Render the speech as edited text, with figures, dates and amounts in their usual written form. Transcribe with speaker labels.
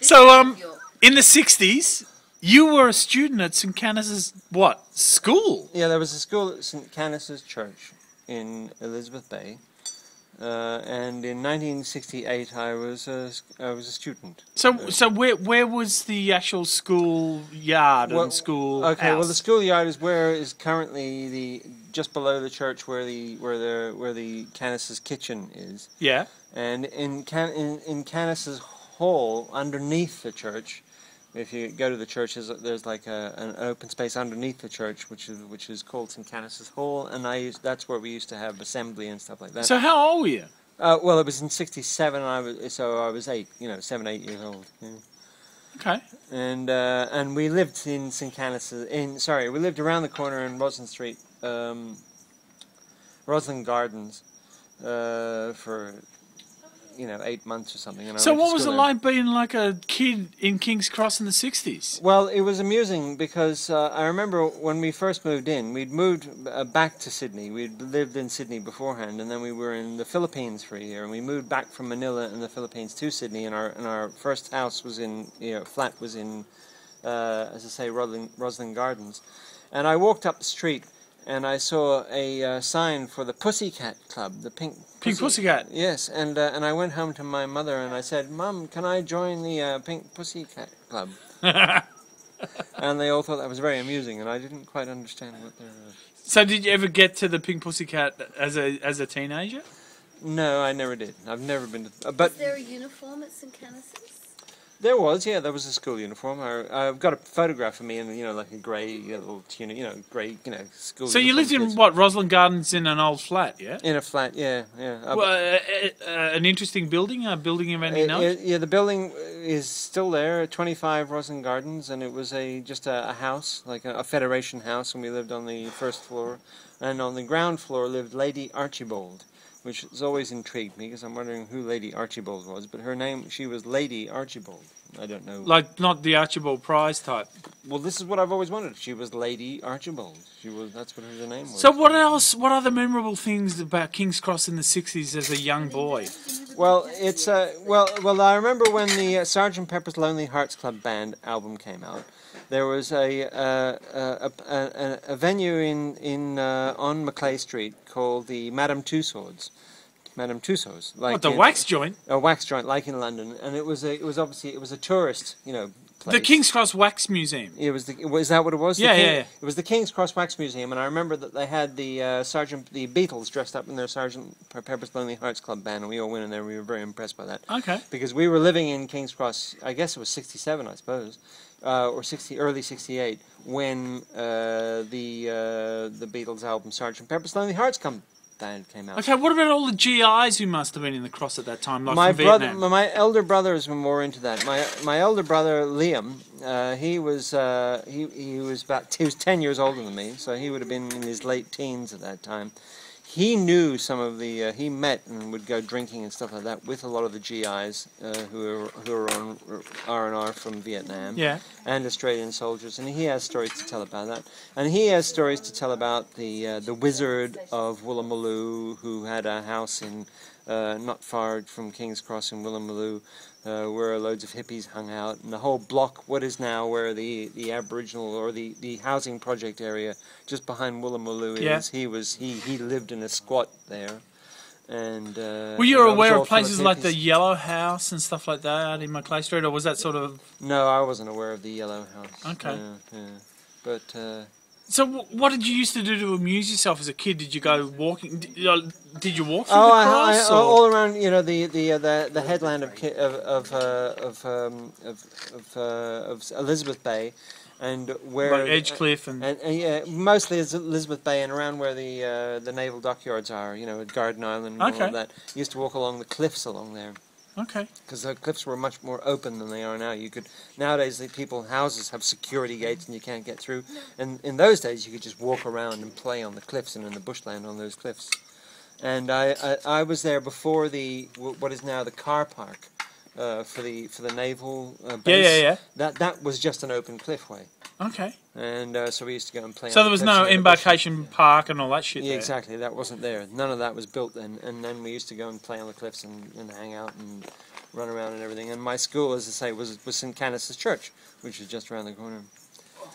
Speaker 1: So, in the 60s, you were a student at St Canice's, what, school?
Speaker 2: Yeah, there was a school at St Canice Church in Elizabeth Bay. And in 1968, I was a student.
Speaker 1: So where was the actual school yard and school house?
Speaker 2: Well, the schoolyard is currently just below the church where the Canice's kitchen is.
Speaker 1: Yeah.
Speaker 2: And in Canice's hall underneath the church, if you go to the church, there's like an open space underneath the church, which is called St Canice's Hall, and that's where we used to have assembly and stuff like that.
Speaker 1: So how old were you?
Speaker 2: Well, it was in '67, and I was 8, 7, 8 years old. Yeah.
Speaker 1: Okay.
Speaker 2: And we lived in St Canice's. We lived around the corner in Roslyn Street, Roslyn Gardens, for 8 months or something. And
Speaker 1: so what was it like being like a kid in King's Cross in the 60s?
Speaker 2: Well, it was amusing because I remember when we first moved in, we'd moved back to Sydney. We'd lived in Sydney beforehand, and then we were in the Philippines for a year, and we moved back from Manila in the Philippines to Sydney, and our first house was flat was in, as I say, Roslyn Gardens. And I walked up the street, and I saw a sign for the Pussycat Club, the Pink
Speaker 1: Pussycat?
Speaker 2: Yes, and I went home to my mother and I said, "Mum, can I join the Pink Pussycat Club?" And they all thought that was very amusing, and I didn't quite understand what they were.
Speaker 1: So did you ever get to the Pink Pussycat as a teenager?
Speaker 2: No, I never did. I've never been to... but
Speaker 3: is there a uniform at St Canice's?
Speaker 2: There was a school uniform. I've got a photograph of me in, like a grey little tunic, grey, school.
Speaker 1: So you lived in what, Roslyn Gardens, in an old flat, yeah?
Speaker 2: In a flat, yeah.
Speaker 1: Well, an interesting building, a building of any note?
Speaker 2: Yeah, the building is still there, 25 Roslyn Gardens, and it was just a house, like a Federation house, and we lived on the first floor. And on the ground floor lived Lady Archibald, which has always intrigued me, because I'm wondering who Lady Archibald was. But her name, she was Lady Archibald. I don't know.
Speaker 1: Like, not the Archibald Prize type?
Speaker 2: Well, this is what I've always wanted. She was Lady Archibald. That's what her name was.
Speaker 1: So what else, what other memorable things about King's Cross in the 60s as a young boy?
Speaker 2: Well, well, I remember when the Sgt. Pepper's Lonely Hearts Club Band album came out. There was a venue on Maclay Street called the Madame Tussauds. Madame Tussauds.
Speaker 1: Like the wax joint?
Speaker 2: A wax joint, like in London, and it was obviously a tourist, place.
Speaker 1: The King's Cross Wax Museum.
Speaker 2: Was that what it was?
Speaker 1: Yeah,
Speaker 2: It was the King's Cross Wax Museum, and I remember that they had the Beatles dressed up in their Sgt. Pepper's Lonely Hearts Club band, and we all went in there. We were very impressed by that.
Speaker 1: Okay.
Speaker 2: Because we were living in King's Cross. I guess it was '67, I suppose. Or early '68, when the Beatles album Sgt. Pepper's Lonely Hearts Club Band came out.
Speaker 1: Okay, what about all the GIs who must have been in the cross at that time, like
Speaker 2: my
Speaker 1: from
Speaker 2: brother,
Speaker 1: Vietnam?
Speaker 2: my elder brothers were more into that. My elder brother Liam, he was 10 years older than me, so he would have been in his late teens at that time. He knew some of the, he met and would go drinking and stuff like that with a lot of the GIs who are on R&R from Vietnam, and Australian soldiers, and he has stories to tell about that. And he has stories to tell about the Wizard of Woolloomooloo, who had a house in not far from King's Cross in Woolloomooloo, where loads of hippies hung out, and the whole block, what is now where the Aboriginal or the housing project area just behind Woolloomooloo is, he lived in a squat there. And
Speaker 1: were you aware of places like the Yellow House and stuff like that in Maclay Street, or was that sort of...
Speaker 2: No, I wasn't aware of the Yellow House.
Speaker 1: Okay.
Speaker 2: But...
Speaker 1: So what did you used to do to amuse yourself as a kid? Did you go walking? Did you walk through the cross?
Speaker 2: All around, the headland of Elizabeth Bay, and where
Speaker 1: like Edgecliff and
Speaker 2: mostly it's Elizabeth Bay and around where the naval dockyards are. At Garden Island and all of that. You used to walk along the cliffs along there.
Speaker 1: Okay.
Speaker 2: Because the cliffs were much more open than they are now. Nowadays, houses have security gates and you can't get through. And in those days, you could just walk around and play on the cliffs and in the bushland on those cliffs. And I was there before what is now the car park for the naval base. That was just an open cliffway.
Speaker 1: Okay.
Speaker 2: And so we used to go and play.
Speaker 1: So there was no embarkation park and all that shit.
Speaker 2: Yeah, exactly. That wasn't there. None of that was built then. And then we used to go and play on the cliffs and hang out and run around and everything. And my school, as I say, was St Canice Church, which is just around the corner.